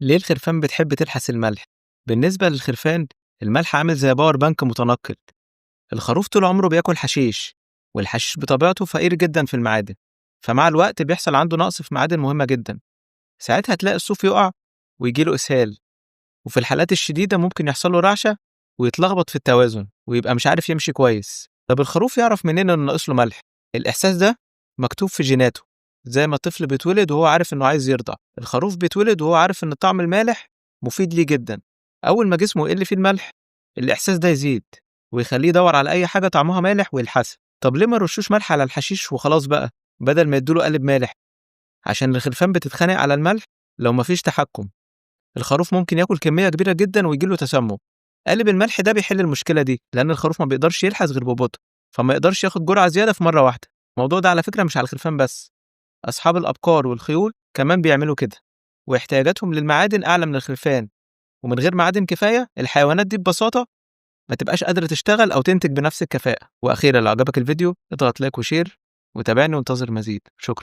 ليه الخرفان بتحب تلحس الملح؟ بالنسبة للخرفان، الملح عامل زي باور بانك متنقل. الخروف طول عمره بياكل حشيش، والحشيش بطبيعته فقير جدا في المعادن، فمع الوقت بيحصل عنده نقص في معادن مهمة جدا. ساعتها تلاقي الصوف يقع ويجيله إسهال، وفي الحالات الشديدة ممكن يحصل له رعشة ويتلخبط في التوازن ويبقى مش عارف يمشي كويس. طب الخروف يعرف منين إنه ناقص له ملح؟ الإحساس ده مكتوب في جيناته. زي ما الطفل بيتولد وهو عارف إنه عايز يرضع، الخروف بيتولد وهو عارف إن الطعم المالح مفيد ليه جدا. أول ما جسمه يقل فيه الملح، الإحساس ده يزيد ويخليه يدور على أي حاجة طعمها مالح ويلحسها. طب ليه ما رشوش ملح على الحشيش وخلاص بقى، بدل ما يدوله قالب مالح؟ عشان الخرفان بتتخانق على الملح لو مفيش تحكم. الخروف ممكن ياكل كمية كبيرة جدا ويجيله تسمم. قالب الملح ده بيحل المشكلة دي، لأن الخروف ما بيقدرش يلحس غير ببطء، فما يقدرش ياخد جرعة زيادة في مرة واحدة. الموضوع ده على فكرة مش على الخرفان بس، أصحاب الأبقار والخيول كمان بيعملوا كده، واحتياجاتهم للمعادن أعلى من الخرفان. ومن غير معادن كفاية الحيوانات دي ببساطة ما تبقاش قادرة تشتغل أو تنتج بنفس الكفاءة. وأخيرا لو عجبك الفيديو اضغط لايك وشير وتابعني وانتظر مزيد. شكرا.